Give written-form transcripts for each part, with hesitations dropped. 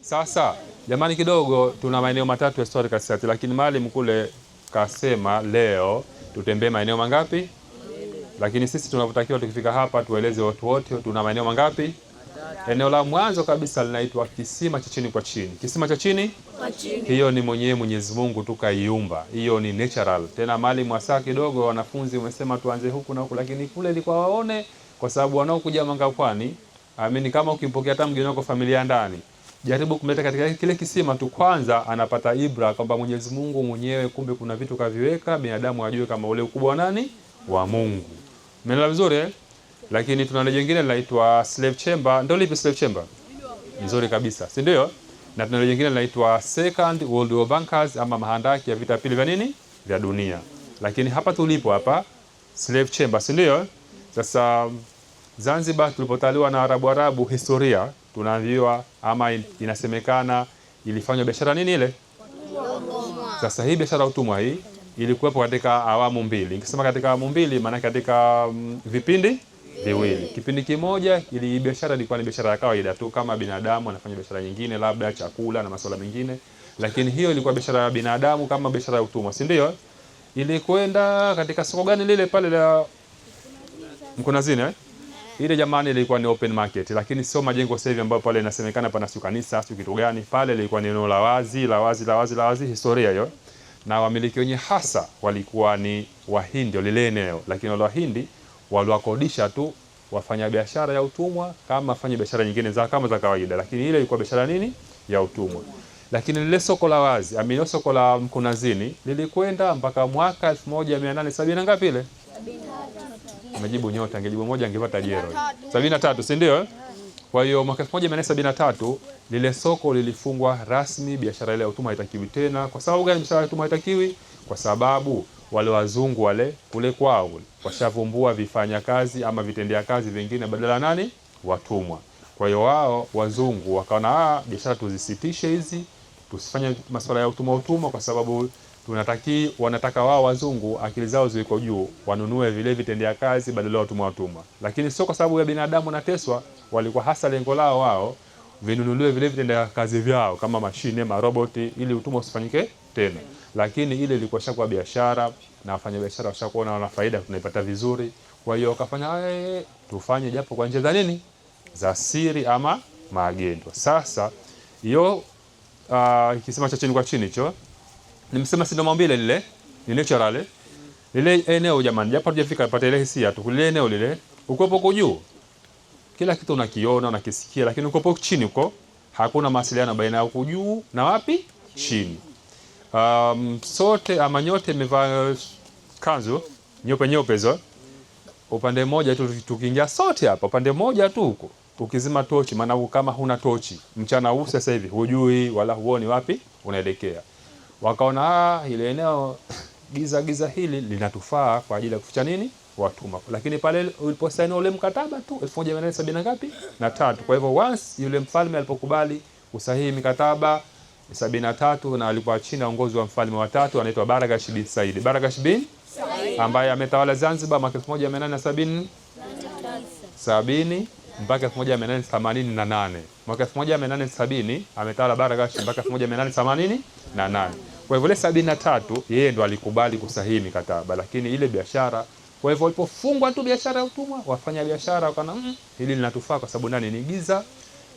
Sasa jamani, kidogo tuna maeneo matatu historical site, lakini Maalim kule kasema leo tutembee maeneo mangapi? Lakini sisi tunavyotakiwa tukifika hapa tueleze watu wote tuna maeneo mangapi? Eneo la mwanzo kabisa linaitwa kisima cha chini kwa chini. Kisima cha chini kwa chini, hiyo ni mwenyewe Mwenyezi Mungu tukaiumba, hiyo ni natural. Tena Maalim hasa kidogo wanafunzi umesema tuanze huku na huku, lakini kule ilikuwa waone, kwa sababu wanaokuja Mangapwani, amini kama ukimpokea hata mgeni wako familia ndani, jaribu kumleta katika kile kisima tu, kwanza anapata ibra kwamba Mwenyezi Mungu mwenyewe kumbe kuna vitu kaviweka, binadamu ajue kama ule ukubwa wa nani, wa Mungu. Umeelewa vizuri eh? Lakini tuna jingine linaitwa slave chamber. Ndio lipi slave chamber? Nzuri kabisa, si ndio? Na tuna jingine linaitwa Second World War Bunkers, ama mahandaki ya vita pili vya nini, vya dunia. Lakini hapa tulipo hapa slave chamber, si ndio? Sasa Zanzibar tulipotaliwa na Arabu, historia tunaambiwa ama inasemekana ilifanywa biashara nini ile? Sasa hii biashara utumwa hii ilikuwepo katika awamu mbili. Nikisema katika awamu mbili maana katika vipindi viwili. Kipindi kimoja ili biashara ilikuwa ni biashara ya kawaida tu kama binadamu anafanya biashara nyingine, labda chakula na masuala mengine, lakini hiyo ilikuwa biashara ya binadamu kama biashara ya utumwa, si ndio? Ilikwenda katika soko gani lile pale la Mkunazini eh? Ile jamani ilikuwa ni open market, lakini sio majengo sasa hivi ambapo pale inasemekana pana kanisa sio kitu gani. Pale ilikuwa ni eneo la wazi, historia hiyo. Na wamiliki wenye hasa walikuwa ni Wahindi lile eneo, lakini wale Wahindi waliwakodisha tu wafanya biashara ya utumwa kama wafanya biashara nyingine za kama za kawaida, lakini ile ilikuwa biashara nini, ya utumwa. Lakini lile soko la wazi, amini soko la Mkunazini lilikwenda mpaka mwaka 1870 na ngapi ile? Umejibu nyota, angejibu moja angepata jero. 73, si ndio? Kwa hiyo mwaka 1873 lile soko lilifungwa rasmi, biashara ile ya utumwa haitakiwi tena. Kwa sababu gani biashara ya utumwa haitakiwi? Kwa sababu wale wazungu wale kule kwao washavumbua vifanya kazi ama vitendea kazi vingine badala nani, watumwa. Kwa hiyo wao wazungu wakaona biashara tuzisitishe hizi, tusifanye masuala ya utumwa kwa sababu wanataka wao wazungu akili zao ziko juu, wanunue vile vitendea kazi badala ya watumwa. Lakini sio kwa sababu ya binadamu nateswa, walikuwa hasa lengo lao wao vinunuliwe vile vitendea kazi vyao kama mashine, maroboti, ili utumwa usifanyike tena. Lakini ile ilikuwa shakwa biashara na wafanya biashara washakuona wana faida, tunaipata vizuri. Kwa hiyo wakafanya tufanye japo kwa njia za nini, za siri ama magendo. Sasa hiyo kisema cha chini kwa chini hicho nimesema si ndo maumbile lile ni natural lile eneo jamani, japo tujafika pata ile hisia tu lile eneo lile, ukopo kwa juu kila kitu unakiona unakisikia, lakini ukopo chini huko hakuna mawasiliano baina ya huko juu na wapi chini. Sote ama nyote mmevaa kanzu nyeupe hizo, upande mmoja tu tukiingia sote hapa upande mmoja tu huko, ukizima tochi, maana kama huna tochi mchana huu sasa hivi hujui wala huoni wapi unaelekea. Wakaona ile eneo giza hili linatufaa kwa ajili ya kuficha nini, watumwa. Lakini pale uliposaini ule mkataba tu 1870 na ngapi na 3. Kwa hivyo once yule mfalme alipokubali kusahihi mikataba 73 na alikuwa chini ya uongozi wa mfalme wa tatu anaitwa Baragash bin Said. Baragash bin Said ambaye ametawala Zanzibar mwaka 1870 mpaka 1888. Mwaka 1870 ametawala Baragash mpaka 1888. Kwa hivyo ile 73 yeye ndo alikubali kusahihi mikataba, lakini ile biashara, kwa hivyo walipofungwa tu biashara ya utumwa, wafanya biashara wakana hili linatufaa kwa sababu nani, ni giza,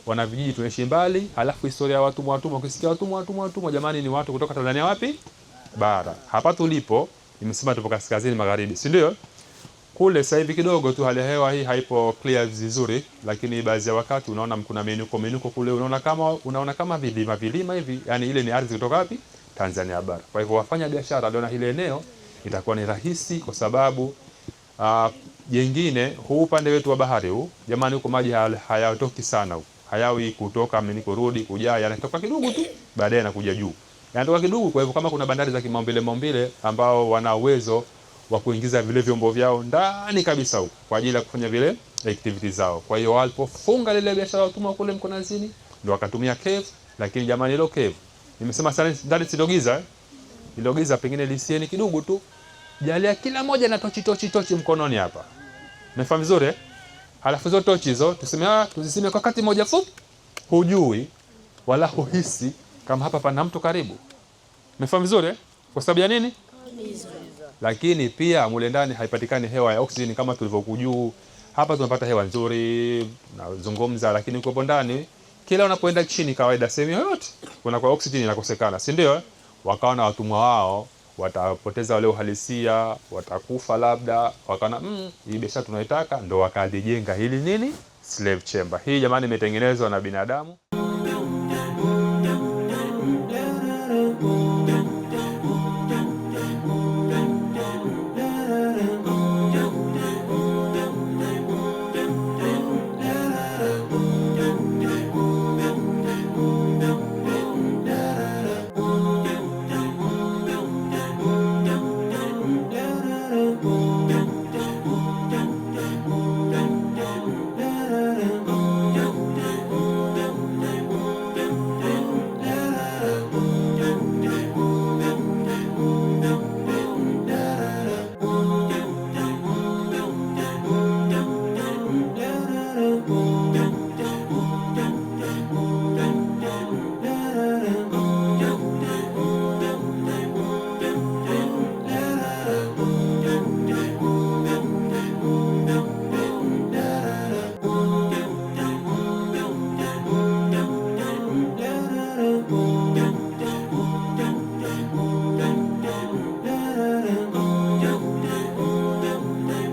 wana vijiji tunaishi mbali, halafu historia ya watumwa, ukisikia watumwa jamani ni watu kutoka Tanzania wapi? Bara. Hapa tulipo nimesema tupo kaskazini magharibi, si ndio? Kule sasa hivi kidogo tu hali ya hewa hii haipo clear vizuri, lakini baadhi ya wakati unaona kuna minuko kule, unaona kama vilima hivi, yani ile ni ardhi kutoka wapi? Tanzania bara. Kwa hivyo wafanya biashara ndio na ile eneo itakuwa ni rahisi, kwa sababu jengine huu upande wetu wa bahari huu jamani, huko maji hayatoki sana huko, hayawi kutoka kurudi kujaa, yanatoka kidogo tu baadaye yanakuja juu, yanatoka kidogo. Kwa hivyo kama kuna bandari za kimaumbile ambao wana uwezo wa kuingiza vile vyombo vyao ndani kabisa huko kwa ajili ya kufanya vile activities zao. Kwa hiyo walipofunga lile biashara ya utumwa kule Mkunazini ndio wakatumia cave, lakini jamani ile cave nimesema sana ndani sio giza. Ile giza pengine lisieni kidogo tu. Jalia kila moja na tochi mkononi hapa. Umefahamu vizuri? Halafu hizo tochi hizo tuseme tuzisime kwa wakati moja fupi. Hujui wala huhisi kama hapa pana mtu karibu. Umefahamu vizuri eh? Kwa sababu ya nini? Lakini pia mule ndani haipatikani hewa ya oksijeni kama tulivyokujuu. Hapa tunapata hewa nzuri nazungumza, lakini uko ndani kila unapoenda chini kawaida sehemu yoyote kuna kwa oksijeni inakosekana, si ndio? Wakawa na watumwa wao, watapoteza wale uhalisia, watakufa labda, wakaona hii biashara tunaitaka, ndo wakajijenga hili nini, slave chamber. Hii jamani imetengenezwa na binadamu.